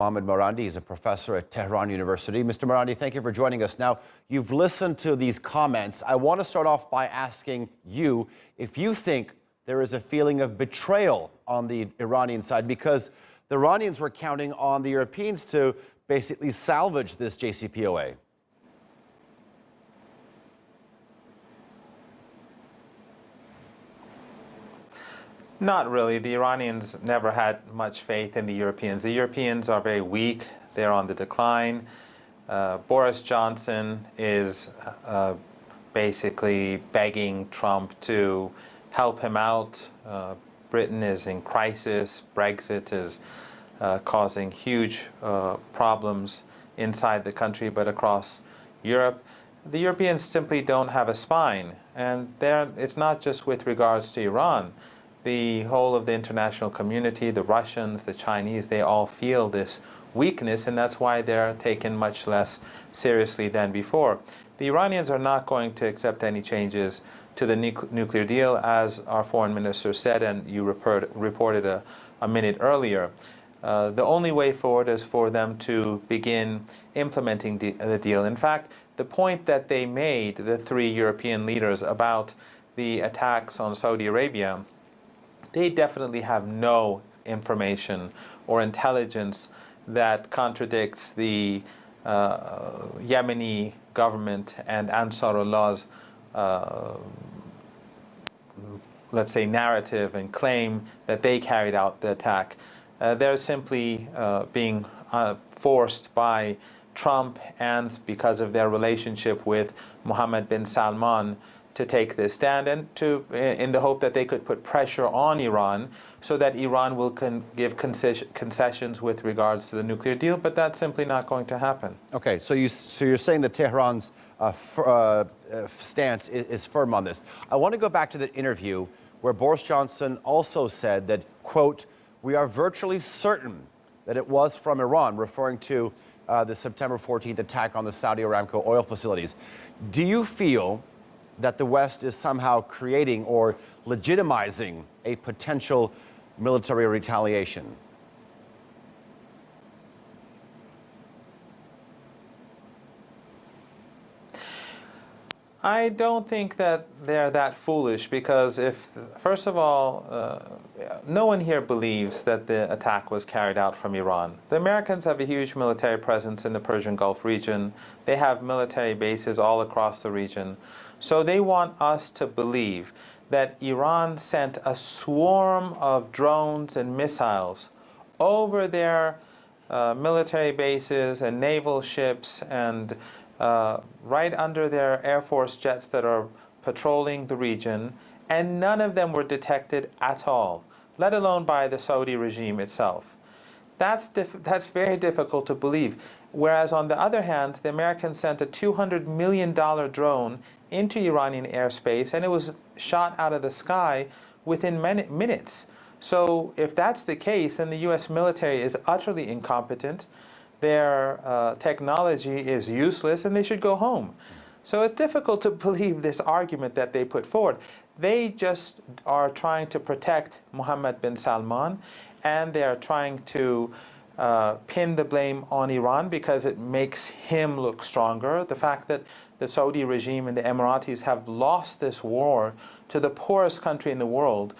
Mohammad Marandi is a professor at Tehran University. Mr. Marandi, thank you for joining us. Now, you've listened to these comments. I want to start off by asking you if you think there is a feeling of betrayal on the Iranian side, because the Iranians were counting on the Europeans to basically salvage this JCPOA. Not really. The Iranians never had much faith in the Europeans. The Europeans are very weak. They're on the decline. Boris Johnson is basically begging Trump to help him out. Britain is in crisis. Brexit is causing huge problems inside the country, but across Europe. The Europeans simply don't have a spine. And it's not just with regards to Iran. The whole of the international community, the Russians, the Chinese, they all feel this weakness, and that's why they're taken much less seriously than before. The Iranians are not going to accept any changes to the nuclear deal, as our foreign minister said, and you reported a minute earlier. The only way forward is for them to begin implementing the deal. In fact, the point that they made, the three European leaders, about the attacks on Saudi Arabia, they definitely have no information or intelligence that contradicts the Yemeni government and Ansarullah's, let's say, narrative and claim that they carried out the attack. They're simply being forced by Trump, and because of their relationship with Mohammed bin Salman, to take this stand, and in the hope that they could put pressure on Iran so that Iran will give concessions with regards to the nuclear deal, but that's simply not going to happen. Okay, so you're saying that Tehran's stance is firm on this. I want to go back to the interview where Boris Johnson also said that, quote, "We are virtually certain that it was from Iran," referring to the September 14th attack on the Saudi Aramco oil facilities. Do you feel that the West is somehow creating or legitimizing a potential military retaliation? I don't think that they're that foolish, because first of all, no one here believes that the attack was carried out from Iran. The Americans have a huge military presence in the Persian Gulf region. They have military bases all across the region. So they want us to believe that Iran sent a swarm of drones and missiles over their military bases and naval ships, and right under their Air Force jets that are patrolling the region, and none of them were detected at all, let alone by the Saudi regime itself. That's very difficult to believe. Whereas on the other hand, the Americans sent a $200 million drone into Iranian airspace, and it was shot out of the sky within minutes. So if that's the case, then the U.S. military is utterly incompetent. Their technology is useless, and they should go home. So it's difficult to believe this argument that they put forward. They just are trying to protect Mohammed bin Salman, and they are trying to pin the blame on Iran because it makes him look stronger. The fact that the Saudi regime and the Emiratis have lost this war to the poorest country in the world,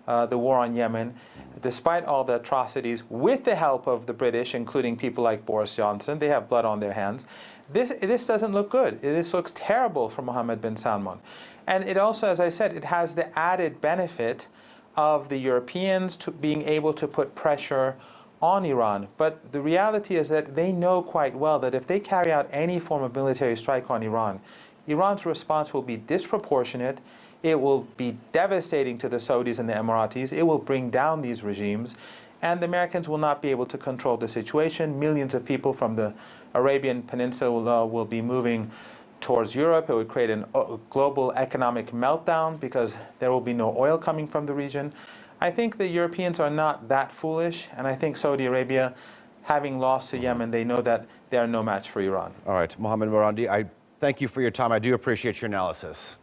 the war on Yemen, despite all the atrocities, with the help of the British, including people like Boris Johnson. They have blood on their hands. This doesn't look good. This looks terrible for Mohammed bin Salman. And it also, as I said, it has the added benefit of the Europeans being able to put pressure on Iran. But the reality is that they know quite well that if they carry out any form of military strike on Iran, Iran's response will be disproportionate. It will be devastating to the Saudis and the Emiratis. It will bring down these regimes, and the Americans will not be able to control the situation. Millions of people from the Arabian Peninsula will be moving towards Europe. It would create a global economic meltdown because there will be no oil coming from the region. I think the Europeans are not that foolish, and I think Saudi Arabia, having lost to Yemen, they know that they are no match for Iran. All right, Mohammad Marandi, I thank you for your time. I do appreciate your analysis.